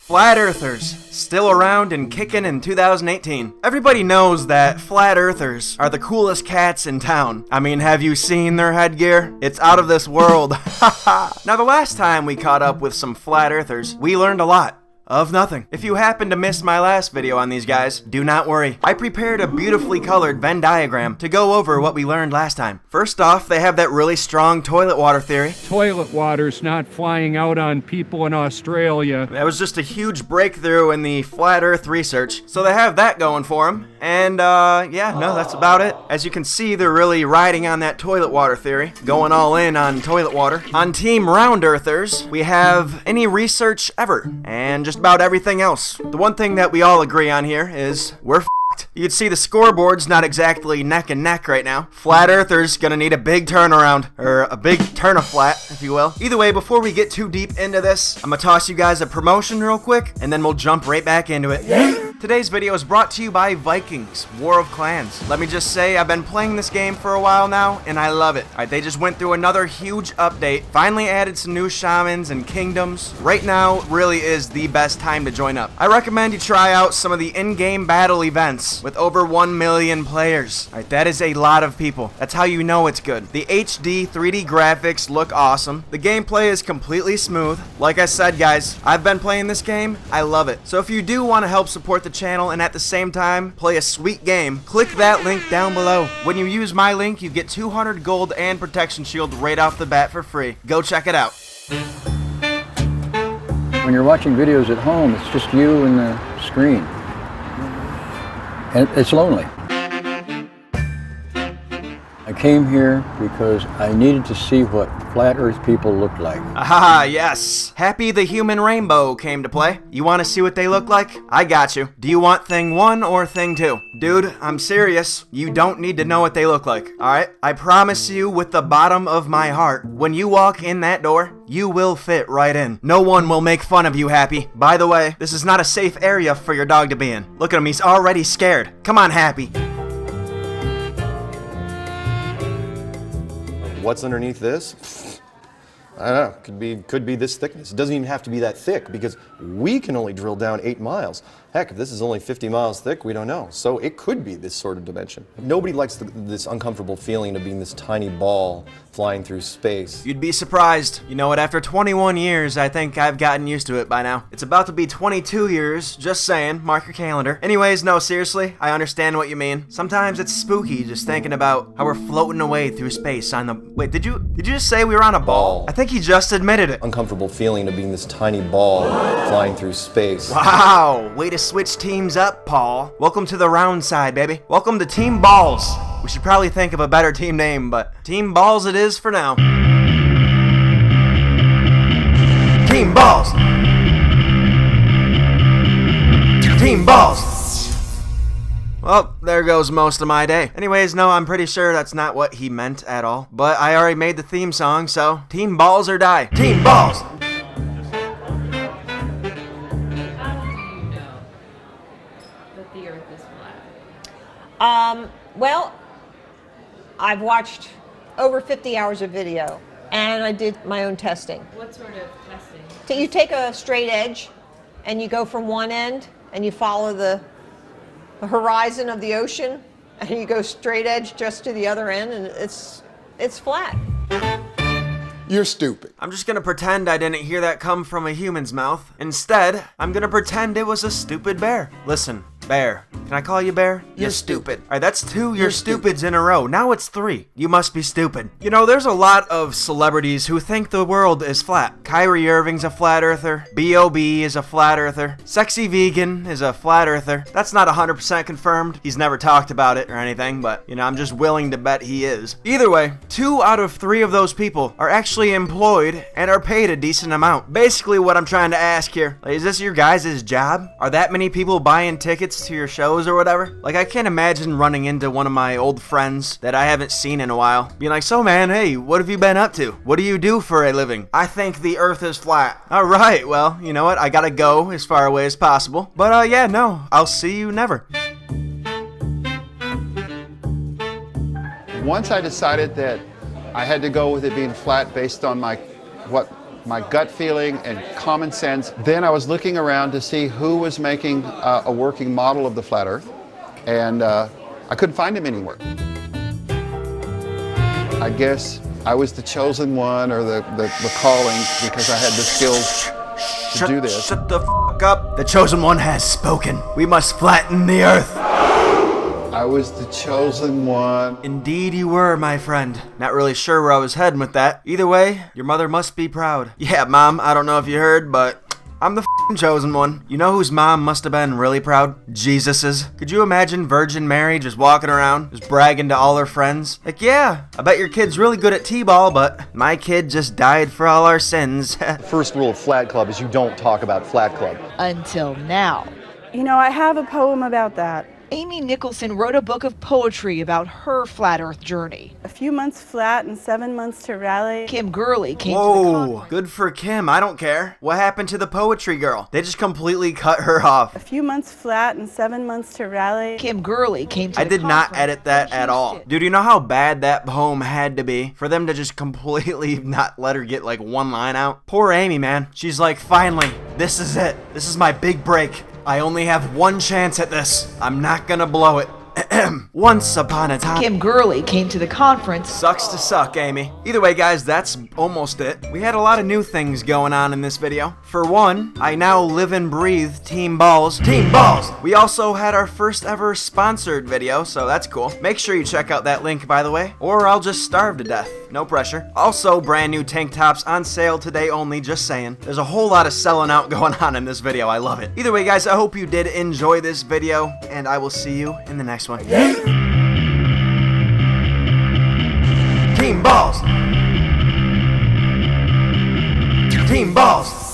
Flat earthers, still around and kicking in 2018. Everybody knows that flat earthers are the coolest cats in town. I mean, have you seen their headgear? It's out of this world. Now, the last time we caught up with some flat earthers, we learned a lot. Of nothing. If you happen to miss my last video on these guys, do not worry. I prepared a beautifully colored Venn diagram to go over what we learned last time. First off, they have that really strong toilet water theory. Toilet water's not flying out on people in Australia. That was just a huge breakthrough in the flat earth research. So they have that going for them. And yeah, no, that's about it. As you can see, they're really riding on that toilet water theory, going all in on toilet water. On Team Round Earthers, we have any research ever, and just about everything else. The one thing that we all agree on here is we're f***ed. You can see the scoreboard's not exactly neck and neck right now. Flat Earthers gonna need a big turnaround, or a big turn of flat, if you will. Either way, before we get too deep into this, I'm gonna toss you guys a promotion real quick, and then we'll jump right back into it. Today's video is brought to you by Vikings, War of Clans. Let me just say, I've been playing this game for a while now, and I love it. Alright, they just went through another huge update, finally added some new shamans and kingdoms. Right now, really is the best time to join up. I recommend you try out some of the in-game battle events with over 1 million players. Alright, that is a lot of people. That's how you know it's good. The HD 3D graphics look awesome. The gameplay is completely smooth. Like I said, guys, I've been playing this game. I love it. So if you do want to help support the channel and at the same time play a sweet game, click that link down below. When you use my link, you get 200 gold and protection shield right off the bat for free. Go check it out. When you're watching videos at home, it's just you and the screen. And it's lonely. I came here because I needed to see what flat earth people look like. Aha, yes. Happy the human rainbow came to play. You want to see what they look like? I got you. Do you want thing 1 or thing 2? Dude, I'm serious. You don't need to know what they look like, alright? I promise you with the bottom of my heart, when you walk in that door, you will fit right in. No one will make fun of you, Happy. By the way, this is not a safe area for your dog to be in. Look at him, he's already scared. Come on, Happy. What's underneath this? I don't know, could be this thickness. It doesn't even have to be that thick because we can only drill down 8 miles. Heck, if this is only 50 miles thick, we don't know. So it could be this sort of dimension. Nobody likes this uncomfortable feeling of being this tiny ball flying through space. You'd be surprised. You know what, after 21 years, I think I've gotten used to it by now. It's about to be 22 years, just saying, mark your calendar. Anyways, no, seriously, I understand what you mean. Sometimes it's spooky just thinking about how we're floating away through space on the... Wait, did you just say we were on a ball? I think he just admitted it. Uncomfortable feeling of being this tiny ball flying through space. Wow, way to switch teams up, Paul. Welcome to the round side, baby. Welcome to Team Balls. We should probably think of a better team name, but Team Balls it is for now. Team Balls. Team Balls. Well, there goes most of my day. Anyways, no, I'm pretty sure that's not what he meant at all. But I already made the theme song, so Team Balls or die. Team Balls. The earth is flat? Well, I've watched over 50 hours of video, and I did my own testing. What sort of testing? So you take a straight edge, and you go from one end, and you follow the horizon of the ocean, and you go straight edge just to the other end, and it's flat. You're stupid. I'm just gonna pretend I didn't hear that come from a human's mouth. Instead, I'm gonna pretend it was a stupid bear. Listen, bear. Can I call you bear? You're stupid. Alright, that's 2 you're stupids in a row. Now it's 3. You must be stupid. You know, there's a lot of celebrities who think the world is flat. Kyrie Irving's a flat earther. B.O.B. is a flat earther. Sexy Vegan is a flat earther. That's not 100% confirmed. He's never talked about it or anything, but, you know, I'm just willing to bet he is. Either way, 2 out of 3 of those people are actually employed and are paid a decent amount. Basically what I'm trying to ask here, is this your guys' job? Are that many people buying tickets to your shows or whatever? Like, I can't imagine running into one of my old friends that I haven't seen in a while, being like, so man, hey, what have you been up to? What do you do for a living? I think the earth is flat. Alright, well, you know what? I gotta go as far away as possible. But yeah, no, I'll see you never. Once I decided that I had to go with it being flat based on what my gut feeling and common sense. Then I was looking around to see who was making a working model of the flat Earth, and I couldn't find him anywhere. I guess I was the chosen one, or the calling, because I had the skills to do this. Shut the f*** up. The chosen one has spoken. We must flatten the Earth. I was the chosen one. Indeed you were, my friend. Not really sure where I was heading with that. Either way, your mother must be proud. Yeah, Mom, I don't know if you heard, but I'm the f***ing chosen one. You know whose mom must have been really proud? Jesus's. Could you imagine Virgin Mary just walking around, just bragging to all her friends? Like, yeah, I bet your kid's really good at t-ball, but my kid just died for all our sins. First rule of Flat Club is you don't talk about Flat Club. Until now. You know, I have a poem about that. Amy Nicholson wrote a book of poetry about her flat Earth journey. A few months flat and 7 months to rally. Kim Gurley came to the Whoa, conference. good for Kim. I don't care. What happened to the poetry girl? They just completely cut her off. A few months flat and 7 months to rally. Kim Gurley came to I the did not conference edit that and at all. introduced it. Dude, you know how bad that poem had to be for them to just completely not let her get like one line out? Poor Amy, man. She's like, finally, this is it. This is my big break. I only have one chance at this. I'm not gonna blow it. Once upon a time. Kim Gurley came to the conference. Sucks to suck, Amy. Either way, guys, that's almost it. We had a lot of new things going on in this video. For one, I now live and breathe Team Balls. Team Balls! We also had our first ever sponsored video, so that's cool. Make sure you check out that link, by the way, or I'll just starve to death. No pressure. Also, brand new tank tops on sale today only, just saying. There's a whole lot of selling out going on in this video. I love it. Either way, guys, I hope you did enjoy this video, and I will see you in the next one. Team Balls! Team Balls!